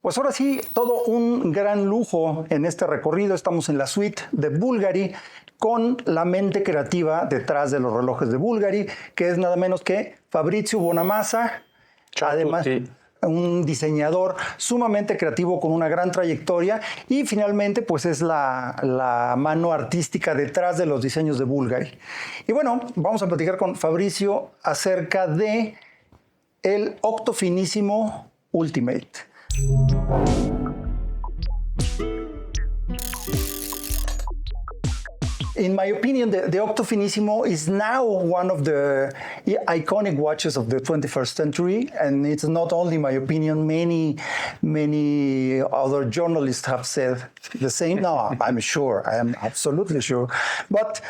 Pues ahora sí, todo un gran lujo en este recorrido. Estamos en la suite de Bulgari con la mente creativa detrás de los relojes de Bulgari, que es nada menos que Fabrizio Buonamassa. Además, un diseñador sumamente creativo con una gran trayectoria y finalmente pues es la mano artística detrás de los diseños de Bulgari. Y bueno, vamos a platicar con Fabrizio acerca de el Octo Finissimo Ultimate. In my opinion, the Octo Finissimo is now one of the iconic watches of the 21st century, and it's not only my opinion. Many other journalists have said the same. No, I'm sure. I am absolutely sure. But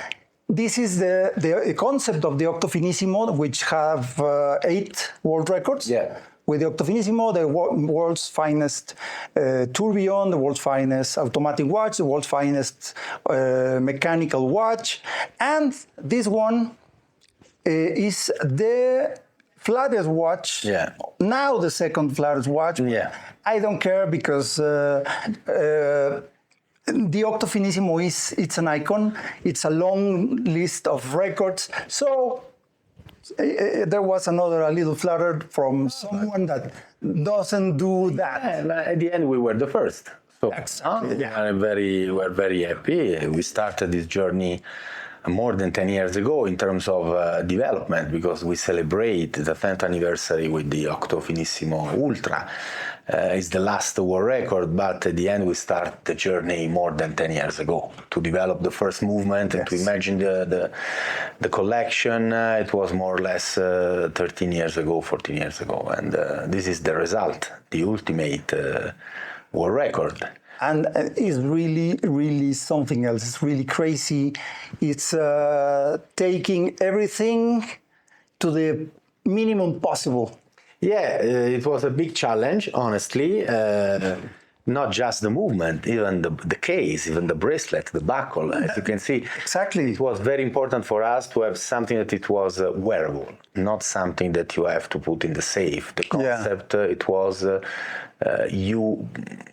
this is the concept of the Octo Finissimo, which have 8 world records. Yeah. With the Octo Finissimo, the world's finest tourbillon, the world's finest automatic watch, the world's finest mechanical watch. And this one is the flattest watch. Yeah. Now the second flattest watch. Yeah. I don't care because the Octo Finissimo it's an icon. It's a long list of records. So there was a little flutter from someone that doesn't do that. Yeah, at the end, we were the first. So we're very happy. We started this journey more than 10 years ago in terms of development, because we celebrate the 10th anniversary with the Octo Finissimo Ultra. It's the last world record, but at the end we start the journey more than 10 years ago to develop the first movement and to imagine the collection. It was more or less 13 years ago, 14 years ago, and this is the result, the ultimate world record. And it's really something else. It's really crazy. It's taking everything to the minimum possible. Yeah, it was a big challenge, honestly. Not just the movement, even the case, even the bracelet, the buckle, as you can see. Exactly. It was very important for us to have something that it was wearable, not something that you have to put in the safe. The concept, it was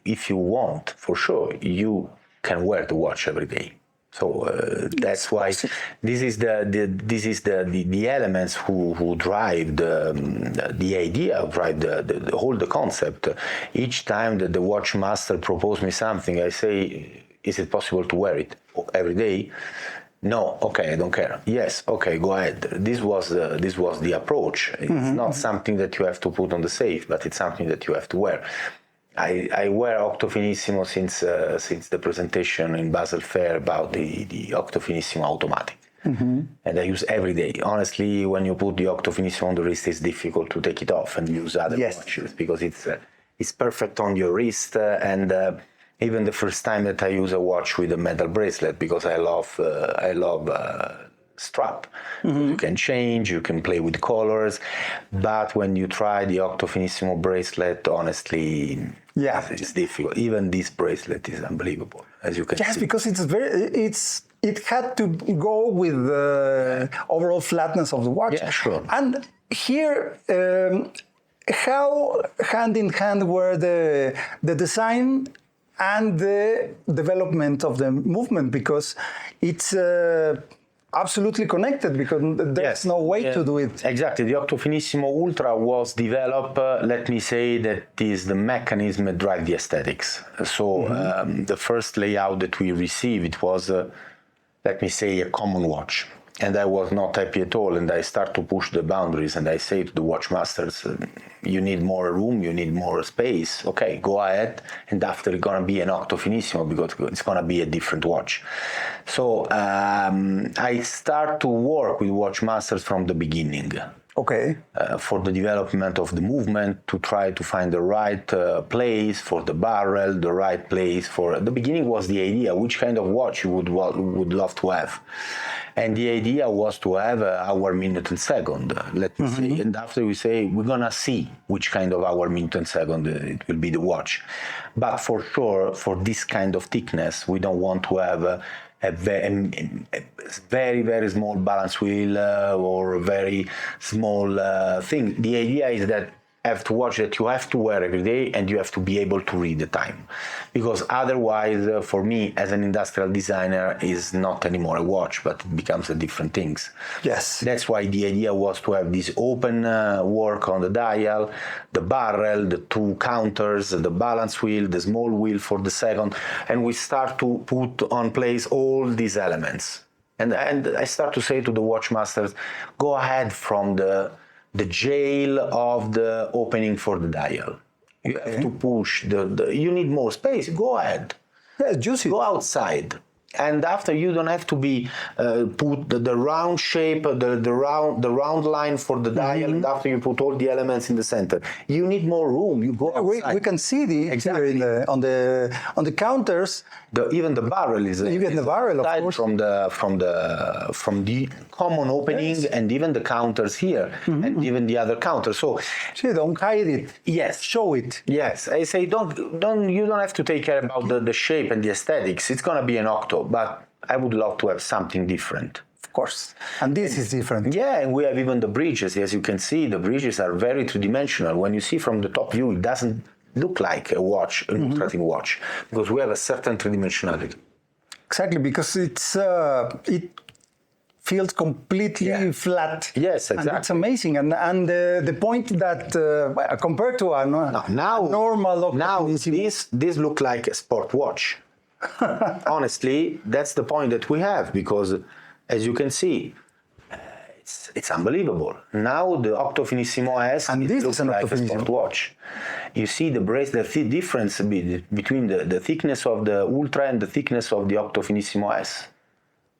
if you want, for sure, you can wear the watch every day. So that's why this is the elements who drive the idea, drive the whole concept. Each time that the watch master proposes me something, I say, is it possible to wear it every day? No, okay, I don't care. Yes, okay, go ahead. This was the approach. It's not something that you have to put on the safe, but it's something that you have to wear. I wear Octo Finissimo since the presentation in Basel Fair about the Octo Finissimo automatic. And I use every day. Honestly, when you put the Octo Finissimo on the wrist, it's difficult to take it off and use other watches because it's perfect on your wrist. And even the first time that I use a watch with a metal bracelet, because I love strap. You can change, you can play with colors, but when you try the Octo Finissimo bracelet, honestly, it's difficult. Even this bracelet is unbelievable, as you can see. Yes, because it had to go with the overall flatness of the watch. Yeah, sure. And here, how hand in hand were the design and the development of the movement, because it's absolutely connected, because there's no way to do it. Exactly. The Octo Finissimo Ultra was developed, let me say, that is the mechanism that drives the aesthetics. So the first layout that we received, it was, let me say, a common watch. And I was not happy at all, and I start to push the boundaries, and I say to the watchmasters, you need more room, you need more space. Okay, go ahead, and after it's gonna be an Octo Finissimo, because it's gonna be a different watch. So I start to work with watchmasters from the beginning. Okay. For the development of the movement, to try to find the right place for the barrel, the right place for... The beginning was the idea, which kind of watch you would love to have. And the idea was to have hour, minute, and second, let me say. And after we say, we're gonna see which kind of hour, minute, and second it will be the watch. But for sure, for this kind of thickness, we don't want to have a very, very small balance wheel or a very small thing. The idea is that have to watch that you have to wear every day, and you have to be able to read the time, because otherwise, for me as an industrial designer, is not anymore a watch, but it becomes a different things. Yes. That's why the idea was to have this open work on the dial, the barrel, the two counters, the balance wheel, the small wheel for the second, and we start to put on place all these elements. And I start to say to the watchmasters, go ahead from the jail of the opening for the dial. You have to push you need more space. Go ahead. Yeah, juicy. Go outside. And after, you don't have to be put the round shape, the round line for the dial, and after you put all the elements in the center. You need more room. You go outside. We can see Exactly. on the counters. Even the barrel is Even the barrel, of course. from the common opening, Yes. and even the counters here, and even the other counters. So See, don't hide it. yes, Show it. yes. I say you don't have to take care about the shape and the aesthetics. It's gonna be an Octo, but I would love to have something different. Of course. And this is different. Yeah, and we have even the bridges. As you can see, the bridges are very two-dimensional. When you see from the top view, it doesn't look like a watch, an ultra thin watch, because we have a certain three-dimensionality. Exactly, because it feels completely flat. Yes, And exactly. it's amazing. And the point that compared to a normal Now Octo this look like a sport watch. Honestly, that's the point that we have, because as you can see, it's unbelievable. Now the Octo Finissimo S, And it this looks is an like Octo a sport Finissimo. watch. You see the difference between the thickness of the Ultra and the thickness of the Octo Finissimo S.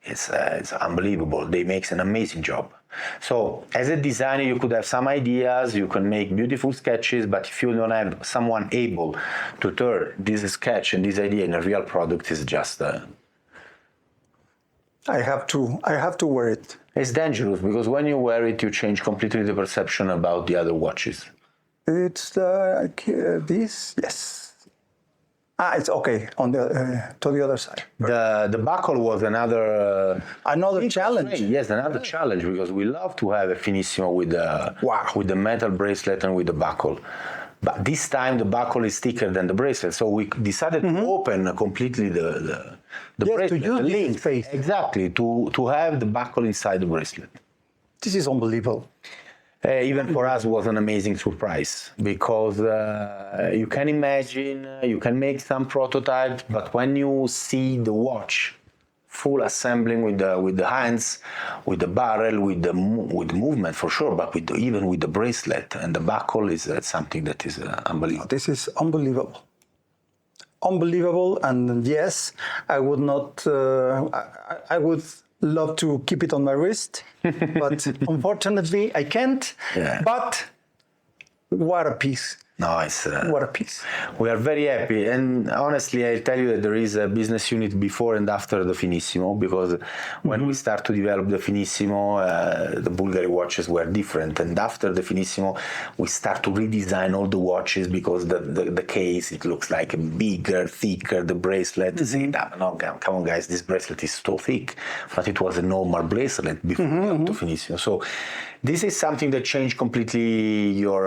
It's unbelievable. They make an amazing job. So as a designer, you could have some ideas, you can make beautiful sketches, but if you don't have someone able to turn this sketch and this idea in a real product, is just I have to wear it. it's dangerous, because when you wear it, you change completely the perception about the other watches. It's this, yes. It's okay on the to the other side. The buckle was another Challenge. Yes, another challenge, because we love to have a Finissimo with the metal bracelet and with the buckle. But this time the buckle is thicker than the bracelet, so we decided to open completely the bracelet, to use the this link. space. Exactly, to have the buckle inside the bracelet. This is unbelievable. Even for us, was an amazing surprise, because you can imagine, you can make some prototypes, but when you see the watch full assembling with the hands, with the barrel, with the movement for sure, but even with the bracelet and the buckle, is something that is unbelievable. This is unbelievable. Unbelievable, and yes, I would not. I would love to keep it on my wrist, but unfortunately I can't. Yeah. But what a piece! No, it's What a piece! we are very happy, and honestly, I tell you that there is a business unit before and after the Finissimo, because when we start to develop the Finissimo, the Bulgari watches were different, and after the Finissimo, we start to redesign all the watches, because the case, it looks like bigger, thicker, the bracelet. No, come on, guys, this bracelet is so thick, but it was a normal bracelet before the Finissimo. So this is something that changed completely your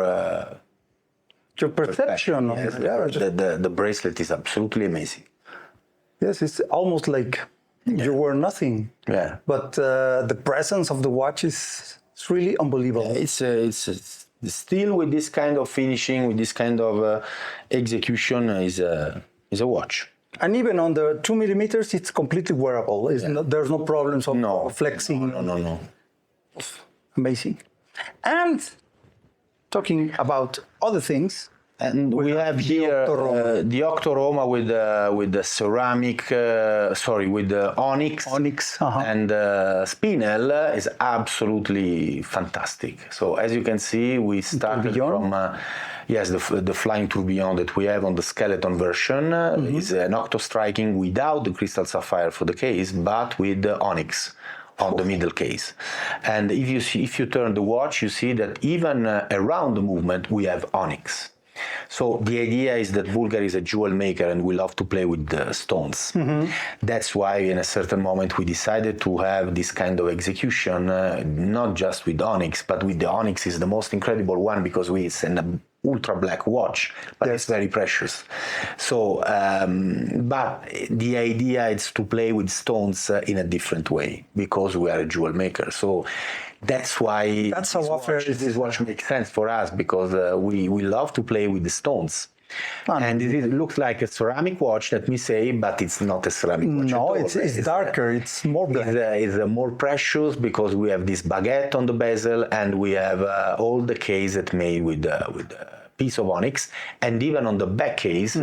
perception of yes, it. the bracelet is absolutely amazing. Yes, it's almost like you were nothing. Yeah, But the presence of the watch is really unbelievable. it's still with this kind of finishing, with this kind of execution, is a watch. And even on the 2 millimeters, it's completely wearable. There's no problems of flexing. No. Amazing. And talking about other things, And we have here the Octo Roma with the ceramic, with the onyx. And spinel is absolutely fantastic. So as you can see, we started from the flying tourbillon that we have on the skeleton version is an Octo striking without the crystal sapphire for the case, but with the onyx on the middle case. And if you turn the watch, you see that even around the movement we have onyx. So the idea is that Bulgari is a jewel maker and we love to play with the stones. That's why in a certain moment we decided to have this kind of execution, not just with onyx, but with the onyx is the most incredible one because it's an ultra black watch, but it's very precious. So, but the idea is to play with stones in a different way because we are a jewel maker. So that's why this watch makes sense for us because we love to play with the stones. And it looks like a ceramic watch, let me say, but it's not a ceramic watch. No, it's darker, it's more black. It's more precious because we have this baguette on the bezel and we have all the case that made with a piece of onyx. And even on the back case,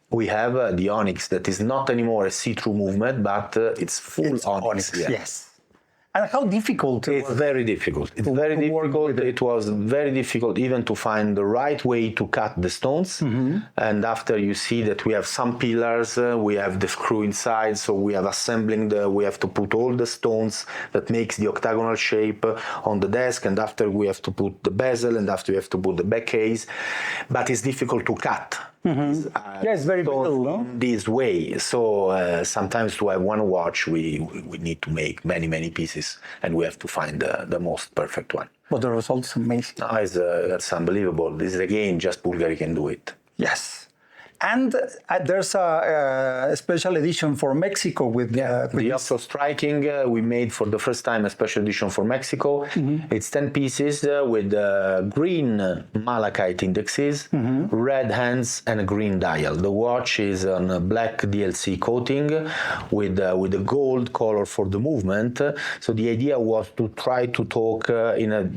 we have the onyx that is not anymore a see-through movement, but it's full onyx. Yes. And how difficult it was? It's very difficult. It's very difficult. It was very difficult even to find the right way to cut the stones. And after you see that we have some pillars, we have the screw inside, so we have we have to put all the stones that makes the octagonal shape on the desk, and after we have to put the bezel, and after we have to put the back case. But it's difficult to cut. It's very brittle, no? This way. So sometimes to have one watch, we need to make many pieces, and we have to find the most perfect one. But the result is amazing. No, it's unbelievable. This is again just Bulgari can do it. Yes. And there's a special edition for Mexico with the Octo Striking. We made for the first time a special edition for Mexico. It's 10 pieces with green malachite indexes, red hands, and a green dial. The watch is on a black DLC coating with a gold color for the movement. So the idea was to try to talk in a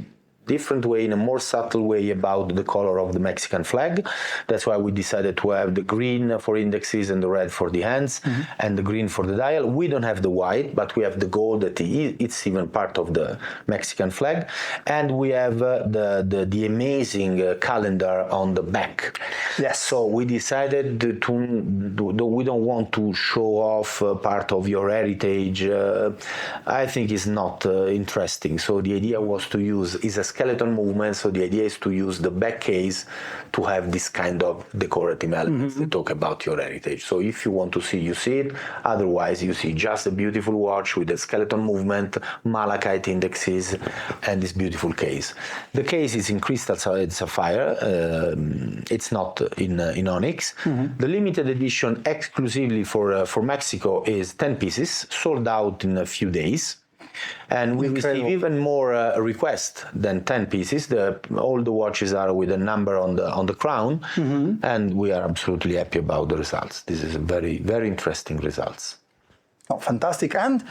different way, in a more subtle way about the color of the Mexican flag. That's why we decided to have the green for indexes and the red for the hands and the green for the dial. We don't have the white, but we have the gold that it's even part of the Mexican flag. And we have the amazing calendar on the back. Yes. So we decided we don't want to show off part of your heritage. I think it's not interesting. So the idea was to use a skeleton movement, so the idea is to use the back case to have this kind of decorative elements that talk about your heritage. So if you want to see, you see it. Otherwise, you see just a beautiful watch with a skeleton movement, malachite indexes, and this beautiful case. The case is in crystal sapphire. It's not in onyx. The limited edition exclusively for Mexico is 10 pieces, sold out in a few days. And we receive even more requests than 10 pieces. All the watches are with a number on the crown, and we are absolutely happy about the results. This is a very interesting results. Oh, fantastic! And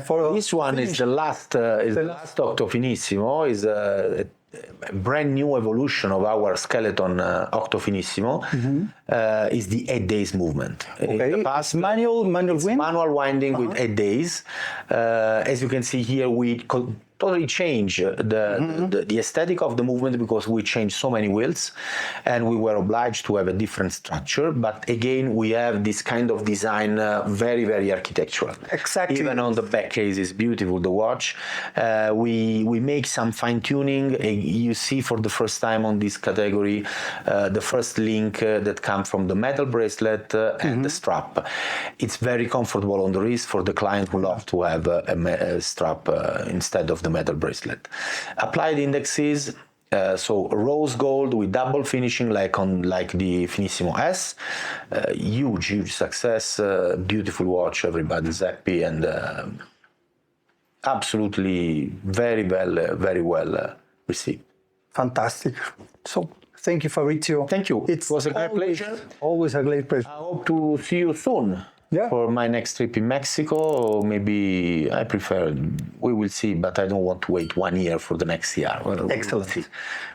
for this one is the last Octo Finissimo. Is a brand new evolution of our skeleton Octo Finissimo. Is the 8 days movement. Okay. In the past, manual winding with 8 days. As you can see here, we totally change the aesthetic of the movement because we changed so many wheels and we were obliged to have a different structure. But again, we have this kind of design, very architectural. Exactly. Even on the back case is beautiful, the watch. We make some fine tuning. You see for the first time on this category, the first link that comes from the metal bracelet and the strap. It's very comfortable on the wrist for the client who loves to have a strap instead of the metal bracelet. Applied indexes, so rose gold with double finishing like the Finissimo S. Huge success, beautiful watch, everybody's happy, and absolutely very well received. Fantastic. So thank you, Fabrizio. Thank you. It was a great pleasure. Always a great pleasure. I hope to see you soon. Yeah. For my next trip in Mexico, or maybe we will see, but I don't want to wait 1 year for the next year. Excellent.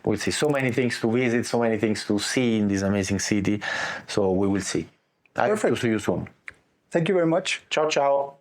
We'll see. So many things to visit, so many things to see in this amazing city. So we will see. I hope to see you soon. Thank you very much. Ciao.